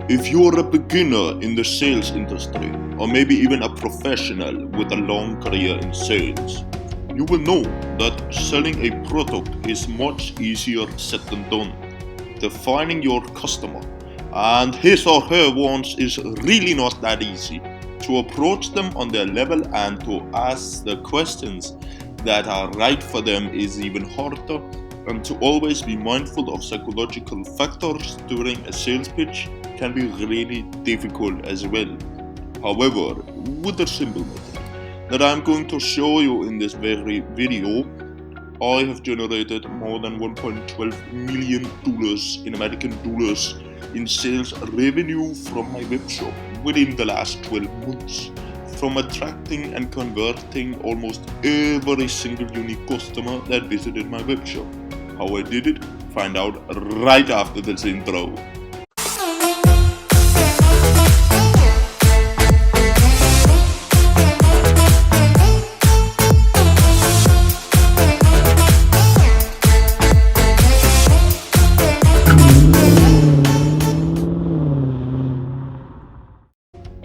If you're a beginner in the sales industry, or maybe even a professional with a long career in sales, you will know that selling a product is much easier said than done. Defining your customer and his or her wants is really not that easy. To approach them on their level and to ask the questions that are right for them is even harder, and to always be mindful of psychological factors during a sales pitch can be really difficult as well. However, with a simple method that I'm going to show you in this very video, I have generated more than $1.12 million in American dollars in sales revenue from my webshop within the last 12 months, from attracting and converting almost every single unique customer that visited my webshop. How I did it? Find out right after this intro.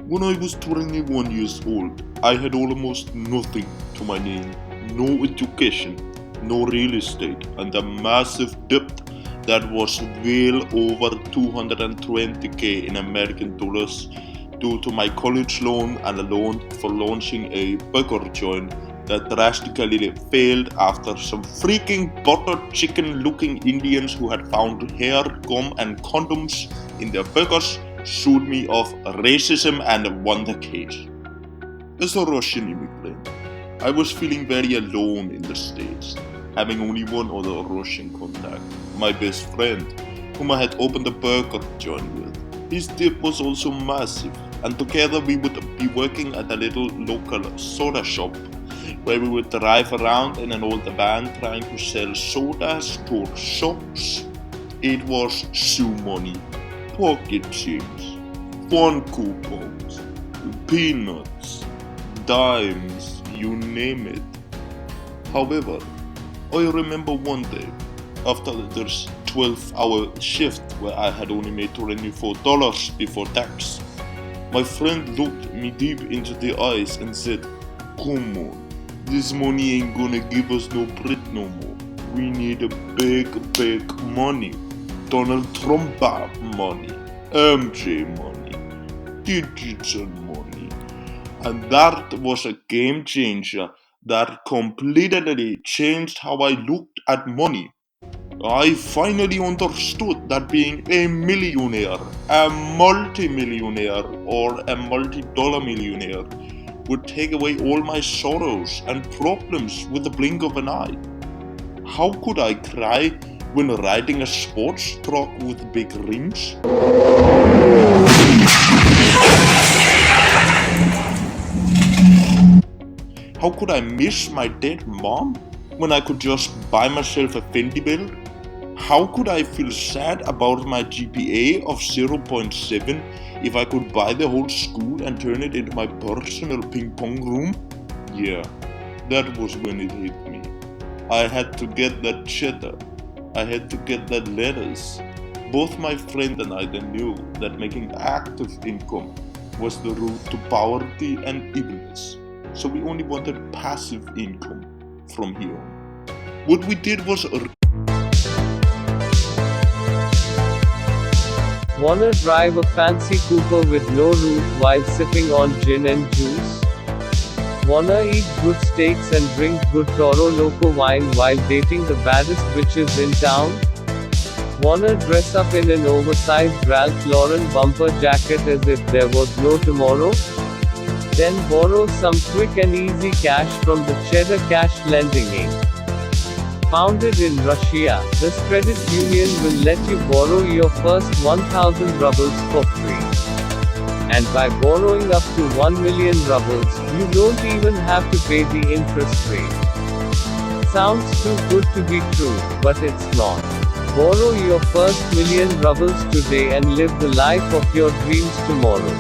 When I was 21 years old, I had almost nothing to my name, no education, no real estate, and a massive debt that was well over 220k in American dollars due to my college loan and a loan for launching a burger joint that drastically failed after some freaking butter chicken looking Indians who had found hair, gum, and condoms in their burgers sued me of racism and won the case. As a Russian immigrant, I was feeling very alone in the States, having only one other Russian contact, my best friend, whom I had opened a burger joint with. His debt was also massive, and together we would be working at a little local soda shop where we would drive around in an old van trying to sell sodas to shops. It was shoe money, pocket change, fun coupons, peanuts, dimes, you name it. However, I remember one day, after this 12-hour shift where I had only made $24 before tax, my friend looked me deep into the eyes and said, "Come on, this money ain't gonna give us no bread no more. We need a big money. Donald Trump money, MJ money, digital money." And that was a game changer that completely changed how I looked at money. I finally understood that being a millionaire, a multimillionaire, or a multi-dollar millionaire would take away all my sorrows and problems with the blink of an eye. How could I cry when riding a sports truck with big rims? How could I miss my dead mom when I could just buy myself a Fendi belt? How could I feel sad about my GPA of 0.7 if I could buy the whole school and turn it into my personal ping pong room? Yeah, that was when it hit me. I had to get that cheddar. I had to get that lettuce. Both my friend and I then knew that making active income was the route to poverty and evilness. So we only wanted passive income from here on. What we did was Wanna drive a fancy Cooper with no roof while sipping on gin and juice? Wanna eat good steaks and drink good Toro Loco wine while dating the baddest bitches in town? Wanna dress up in an oversized Ralph Lauren bumper jacket as if there was no tomorrow? Then borrow some quick and easy cash from the Cheddar Cash Lending Inc. Founded in Russia, this credit union will let you borrow your first 1,000 rubles for free. And by borrowing up to 1 million rubles, you don't even have to pay the interest rate. Sounds too good to be true, but it's not. Borrow your first million rubles today and live the life of your dreams tomorrow.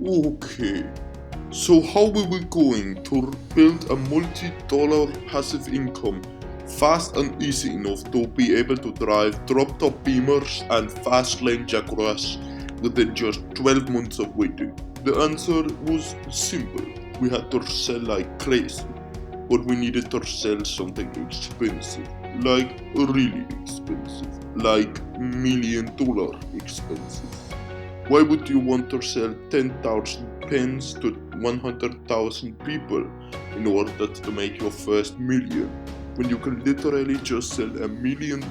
Okay, so how were we going to build a multi-dollar passive income fast and easy enough to be able to drive drop-top Beamers and fast-lane Jaguars within just 12 months of waiting? The answer was simple. We had to sell like crazy, but we needed to sell something expensive, like really expensive, like $1 million expensive. Why would you want to sell 10,000 pens to 100,000 people in order to make your first million, when you can literally just sell $1 million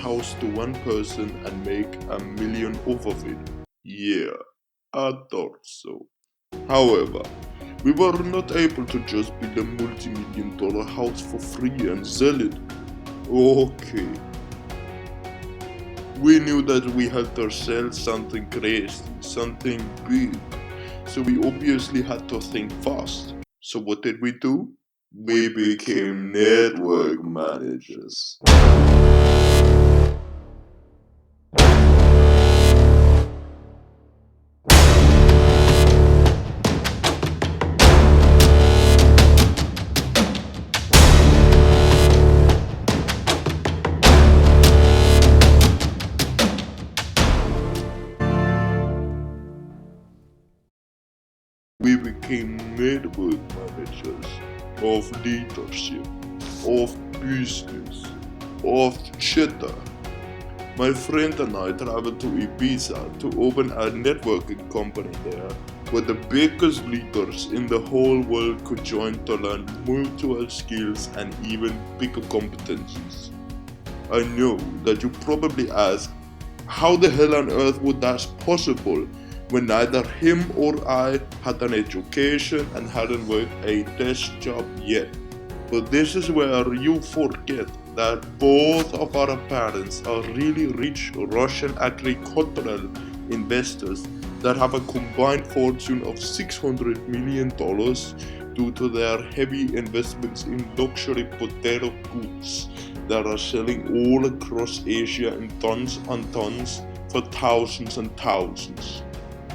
house to one person and make $1 million off of it? Yeah, I thought so. However, we were not able to just build a multi-million-dollar house for free and sell it. Okay. We knew that we had to sell something crazy, something big. So we obviously had to think fast. So what did we do? We became network managers. We became network managers of leadership, of business, of cheddar. My friend and I traveled to Ibiza to open a networking company there, where the biggest leaders in the whole world could join to learn mutual skills and even bigger competencies. I know that you probably ask, how the hell on earth would that be possible when neither him or I had an education and hadn't worked a desk job yet? But this is where you forget that both of our parents are really rich Russian agricultural investors that have a combined fortune of $600 million due to their heavy investments in luxury potato goods that are selling all across Asia in tons and tons for thousands and thousands.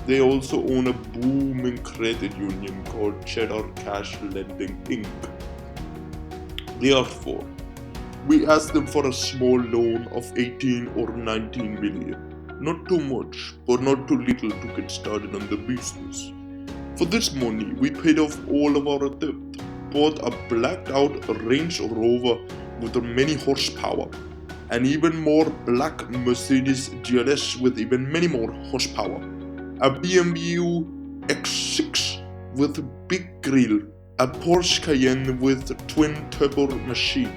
They also own a booming credit union called Cheddar Cash Lending Inc. Therefore, we asked them for a small loan of 18 or 19 million. Not too much, but not too little to get started on the business. For this money, we paid off all of our debt, bought a blacked out Range Rover with many horsepower, and even more black Mercedes GLS with even many more horsepower, a BMW X6 with big grille, a Porsche Cayenne with twin turbo machine,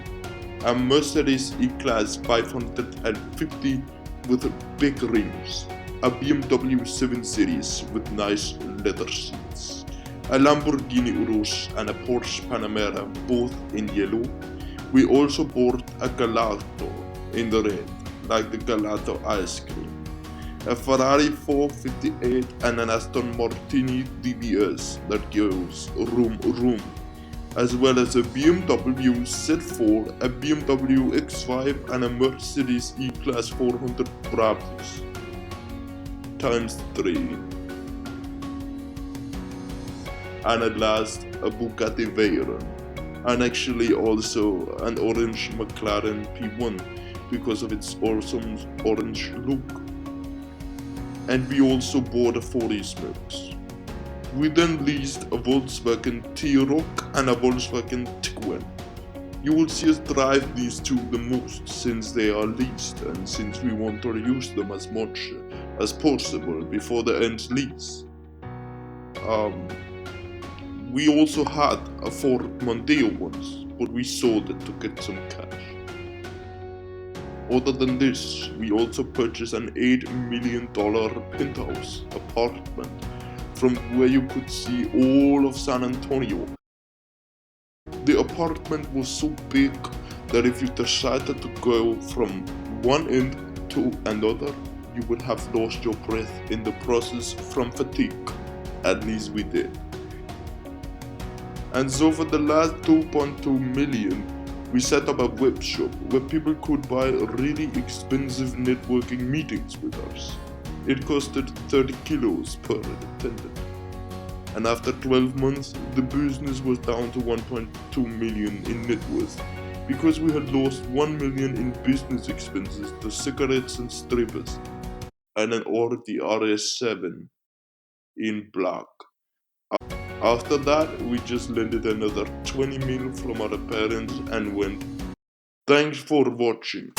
a Mercedes E-Class 550 with big rims, a BMW 7 Series with nice leather seats, a Lamborghini Urus and a Porsche Panamera, both in yellow. We also bought a Gelato in the red, like the Gelato ice cream, a Ferrari 458 and an Aston Martin DBS that goes room, as well as a BMW Z4, a BMW X5 and a Mercedes E-Class 400 Brabus times 3. And at last a Bugatti Veyron, and actually also an orange McLaren P1 because of its awesome orange look. And we also bought a 40 Smokes. We then leased a Volkswagen T-Roc and a Volkswagen Tiguan. You will see us drive these two the most since they are leased and since we want to use them as much as possible before the end lease. We also had a Ford Mondeo once, but we sold it to get some cash. Other than this, we also purchased an $8 million penthouse apartment from where you could see all of San Antonio. The apartment was so big that if you decided to go from one end to another, you would have lost your breath in the process from fatigue. At least we did. And so for the last 2.2 million, we set up a web shop where people could buy really expensive networking meetings with us. It costed 30 kilos per attendant. And after 12 months, the business was down to 1.2 million in net worth, because we had lost 1 million in business expenses to cigarettes and strippers, and an Audi RS7 in black. After that, we just lended another 20 mil from our parents and went, thanks for watching.